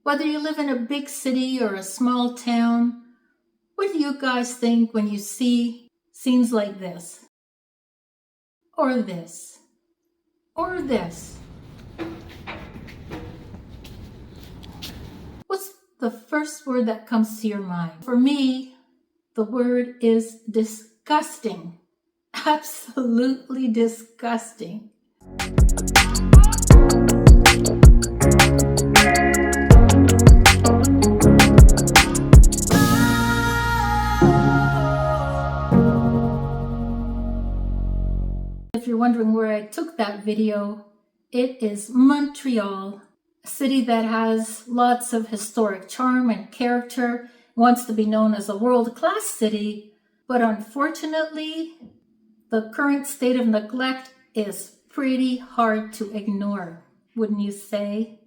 Whether you live in a big city or a small town, what do you guys think when you see scenes like this? Or this? Or this? What's the first word that comes to your mind? For me, the word is disgusting. Absolutely disgusting. If you're wondering where I took that video, it is Montreal, a city that has lots of historic charm and character, wants to be known as a world-class city, but unfortunately, the current state of neglect is pretty hard to ignore, wouldn't you say?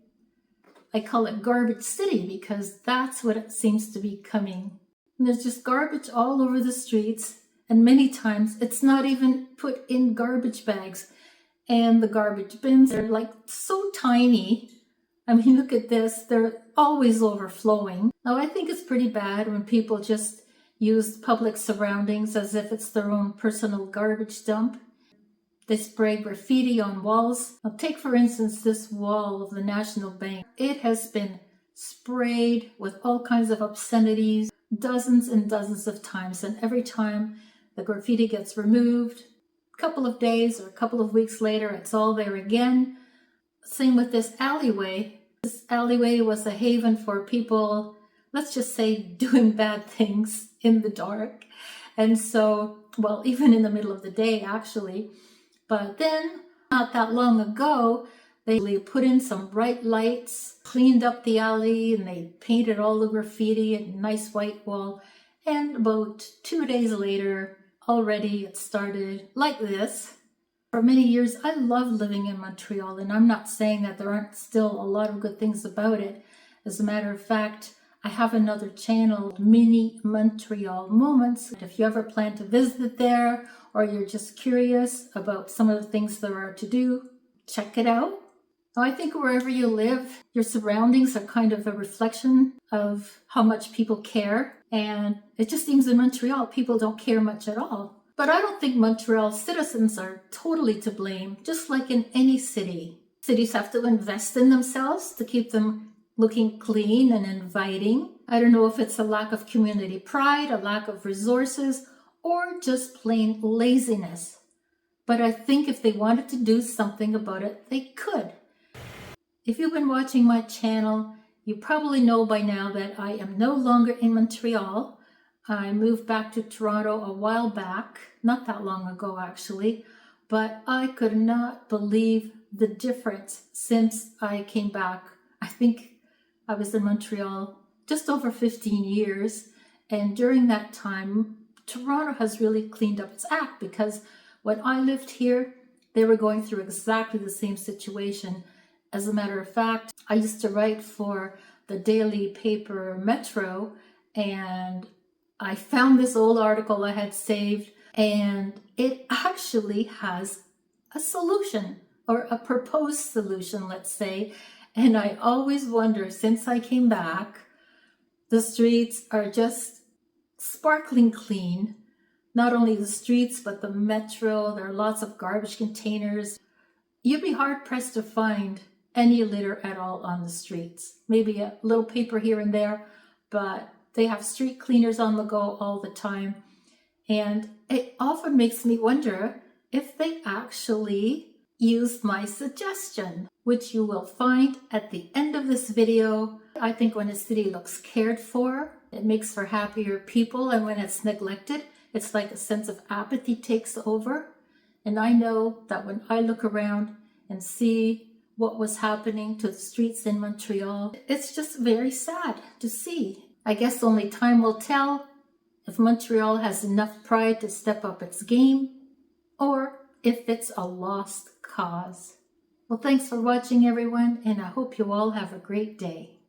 I call it Garbage City because that's what it seems to be becoming. And there's just garbage all over the streets, and many times it's not even put in garbage bags. And the garbage bins are like so tiny. I mean, look at this, they're always overflowing. Now, I think it's pretty bad when people just use public surroundings as if it's their own personal garbage dump. They spray graffiti on walls. Now, take for instance this wall of the National Bank. It has been sprayed with all kinds of obscenities dozens and dozens of times, and every time the graffiti gets removed, a couple of days or a couple of weeks later, it's all there again. Same with this alleyway. This alleyway was a haven for people, let's just say, doing bad things in the dark. And so, well, even in the middle of the day, actually. But then, not that long ago, they put in some bright lights, cleaned up the alley, and they painted all the graffiti and nice white wall. And about 2 days later, already it started like this. For many years, I loved living in Montreal, and I'm not saying that there aren't still a lot of good things about it. As a matter of fact, I have another channel, Mini Montreal Moments. If you ever plan to visit there, or you're just curious about some of the things there are to do, check it out. Now, I think wherever you live, your surroundings are kind of a reflection of how much people care. And it just seems in Montreal, people don't care much at all. But I don't think Montreal citizens are totally to blame, just like in any city. Cities have to invest in themselves to keep them looking clean and inviting. I don't know if it's a lack of community pride, a lack of resources, or just plain laziness. But I think if they wanted to do something about it, they could. If you've been watching my channel, you probably know by now that I am no longer in Montreal. I moved back to Toronto a while back, not that long ago actually, but I could not believe the difference since I came back. I think I was in Montreal just over 15 years, and during that time, Toronto has really cleaned up its act because when I lived here, they were going through exactly the same situation. As a matter of fact, I used to write for the daily paper Metro, and I found this old article I had saved, and it actually has a solution, or a proposed solution, let's say. And I always wonder, since I came back, the streets are just sparkling clean. Not only the streets, but the metro. There are lots of garbage containers. You'd be hard-pressed to find any litter at all on the streets. Maybe a little paper here and there, but they have street cleaners on the go all the time. And it often makes me wonder if they actually used my suggestion, which you will find at the end of this video. I think when a city looks cared for, it makes for happier people. And when it's neglected, it's like a sense of apathy takes over. And I know that when I look around and see what was happening to the streets in Montreal, it's just very sad to see. I guess only time will tell if Montreal has enough pride to step up its game, or if it's a lost cause. Well, thanks for watching, everyone, and I hope you all have a great day.